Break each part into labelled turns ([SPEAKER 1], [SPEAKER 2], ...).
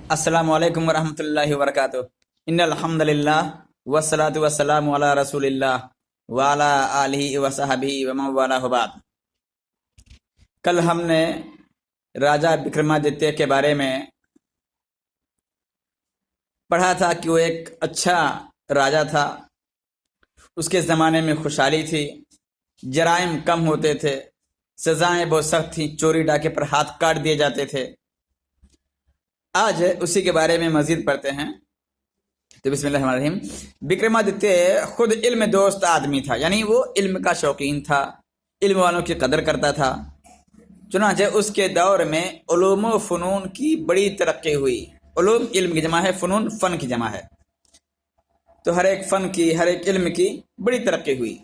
[SPEAKER 1] السلام علیکم ورحمۃ اللہ وبرکاتہ۔ ان الحمد للہ والصلاۃ والسلام علی رسول اللہ وعلی آلہ وصحبہ ومن والہ بعد۔ کل ہم نے راجا وکرمادتیہ کے بارے میں پڑھا تھا کہ وہ ایک اچھا راجا تھا، اس کے زمانے میں خوشحالی تھی، جرائم کم ہوتے تھے، سزائیں بہت سخت تھیں، چوری ڈاکے پر ہاتھ کاٹ دیے جاتے تھے۔ آج اسی کے بارے میں مزید پڑھتے ہیں۔ تو بسم اللہ الرحمن الرحیم۔ وکرمادتیہ خود علم دوست آدمی تھا، یعنی وہ علم کا شوقین تھا، علم والوں کی قدر کرتا تھا۔ چنانچہ اس کے دور میں علوم و فنون کی بڑی ترقی ہوئی۔ علوم علم کی جمع ہے، فنون فن کی جمع ہے، تو ہر ایک فن کی، ہر ایک علم کی بڑی ترقی ہوئی۔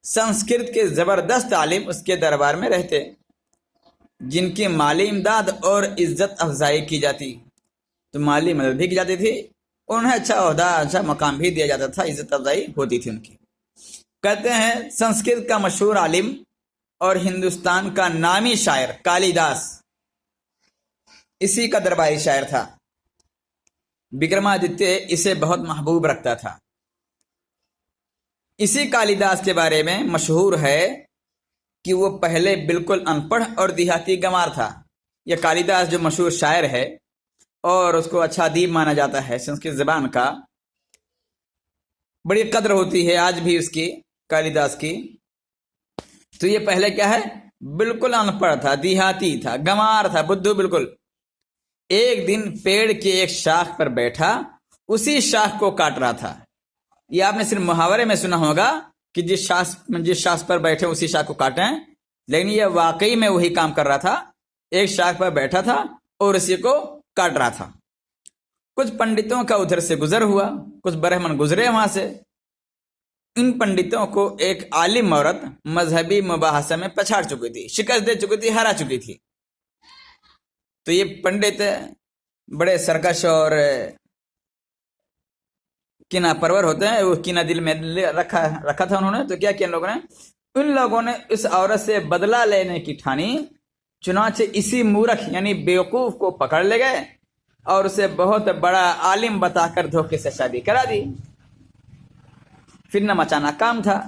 [SPEAKER 1] سنسکرت کے زبردست عالم اس کے دربار میں رہتے، جن کی مالی امداد اور عزت افزائی کی جاتی، تو مالی مدد بھی کی جاتی تھی، انہیں اچھا عہدہ، اچھا مقام بھی دیا جاتا تھا، عزت افزائی ہوتی تھی ان کی۔ کہتے ہیں سنسکرت کا مشہور عالم اور ہندوستان کا نامی شاعر کالی داس اسی کا درباری شاعر تھا۔ وکرمادتیہ اسے بہت محبوب رکھتا تھا۔ اسی کالی داس کے بارے میں مشہور ہے کہ وہ پہلے بالکل ان پڑھ اور دیہاتی گنوار تھا۔ یہ کالی داس جو مشہور شاعر ہے اور اس کو اچھا ادیب مانا جاتا ہے، سنسکرت زبان کا بڑی قدر ہوتی ہے آج بھی اس کی، کالی داس کی۔ تو یہ پہلے کیا ہے، بالکل ان پڑھ تھا، دیہاتی تھا، گنوار تھا، بدھو بالکل۔ ایک دن پیڑ کے ایک شاخ پر بیٹھا، اسی شاخ کو کاٹ رہا تھا۔ یہ آپ نے صرف محاورے میں سنا ہوگا کہ جس شاخ پر بیٹھے اسی شاخ کو کاٹیں، لیکن یہ واقعی میں وہی کام کر رہا تھا۔ ایک شاخ پر بیٹھا تھا اور اسی کو کاٹ رہا تھا۔ کچھ پنڈتوں کا ادھر سے گزر ہوا، کچھ برہمن گزرے وہاں سے۔ ان پنڈتوں کو ایک عالم عورت مذہبی مباحثہ میں پچھاڑ چکی تھی، شکست دے چکی تھی، ہرا چکی تھی۔ تو یہ پنڈت بڑے سرکش اور کینہ پرور ہوتے ہیں، وہ کینہ دل میں رکھا تھا انہوں نے۔ تو کیا کیا ان لوگوں نے اس عورت سے بدلہ لینے کی ٹھانی۔ چنانچہ اسی مورخ یعنی بیوقوف کو پکڑ لے گئے اور اسے بہت بڑا عالم بتا کر دھوکے سے شادی کرا دی۔ پھر نہ مچانا کام تھا۔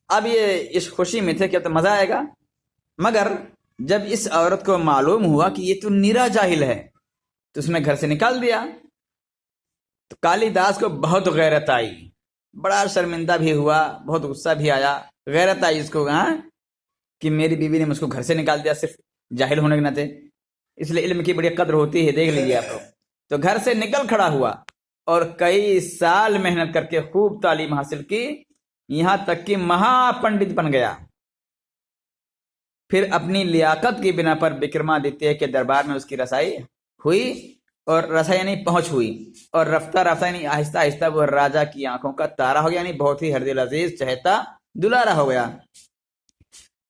[SPEAKER 1] اب یہ اس خوشی میں تھے کہ اب تو مزہ آئے گا، مگر جب اس عورت کو معلوم ہوا کہ یہ تو نیرا جاہل ہے، تو اس نے گھر سے نکال دیا۔ تو کالی داس کو بہت غیرت آئی، بڑا شرمندہ بھی ہوا، بہت غصہ بھی آیا، غیرت آئی اس کو کہ میری بیوی نے مجھ کو گھر سے نکال دیا صرف جاہل ہونے کے ناطے۔ اس لیے علم کی بڑی قدر ہوتی ہے، دیکھ لیجیے آپ لوگ۔ تو گھر سے نکل کھڑا ہوا اور کئی سال محنت کر کے خوب تعلیم حاصل کی، یہاں تک کہ مہا پنڈت بن گیا۔ پھر اپنی لیاقت کی بنا پر وکرمادتیہ کے دربار میں اس کی رسائی ہوئی، اور رسائی یعنی پہنچ ہوئی، اور رفتہ رفتہ یعنی آہستہ آہستہ وہ راجا کی آنکھوں کا تارا ہو گیا، یعنی بہت ہی ہر دل عزیز، چہتا، دلارا ہو گیا۔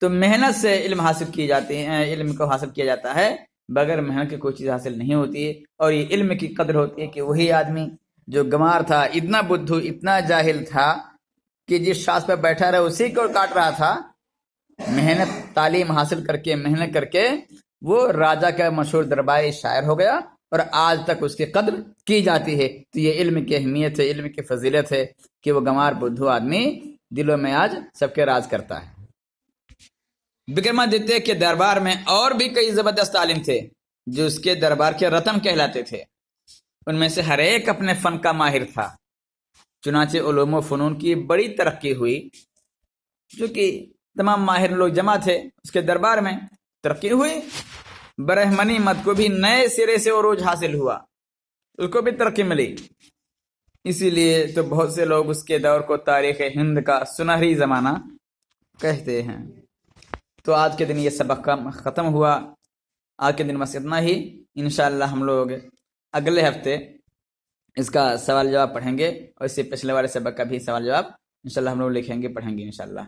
[SPEAKER 1] تو محنت سے علم حاصل کی جاتی ہے، علم کو حاصل کیا جاتا ہے، بغیر محنت کی کوئی چیز حاصل نہیں ہوتی ہے۔ اور یہ علم کی قدر ہوتی ہے کہ وہی آدمی جو گنوار تھا، اتنا بدھو، اتنا جاہل تھا کہ جس شاخ پہ بیٹھا رہا اسی کو کاٹ رہا تھا، محنت تعلیم حاصل کر کے، محنت کر کے وہ راجا کا مشہور درباری شاعر ہو گیا، اور آج تک اس کی قدر کی جاتی ہے۔ تو یہ علم کی اہمیت ہے، علم کی فضیلت ہے کہ وہ گنوار بدھو آدمی دلوں میں آج سب کے راج کرتا ہے۔ وکرمادتیہ کے دربار میں اور بھی کئی زبردست عالم تھے جو اس کے دربار کے رتن کہلاتے تھے۔ ان میں سے ہر ایک اپنے فن کا ماہر تھا۔ چنانچہ علوم و فنون کی بڑی ترقی ہوئی، جو کہ تمام ماہر لوگ جمع تھے اس کے دربار میں، ترقی ہوئی۔ برہمنی مت کو بھی نئے سرے سے عروج حاصل ہوا، اس کو بھی ترقی ملی۔ اسی لیے تو بہت سے لوگ اس کے دور کو تاریخ ہند کا سنہری زمانہ کہتے ہیں۔ تو آج کے دن یہ سبق ختم ہوا۔ آج کے دن بس اتنا ہی۔ انشاءاللہ ہم لوگ اگلے ہفتے اس کا سوال جواب پڑھیں گے، اور اس سے پچھلے والے سبق کا بھی سوال جواب انشاءاللہ ہم لوگ لکھیں گے، پڑھیں گے انشاءاللہ۔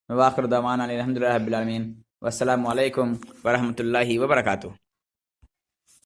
[SPEAKER 1] وآخر دعوانا الحمدللہ رب العالمین، والسلام علیکم ورحمۃ اللہ وبرکاتہ۔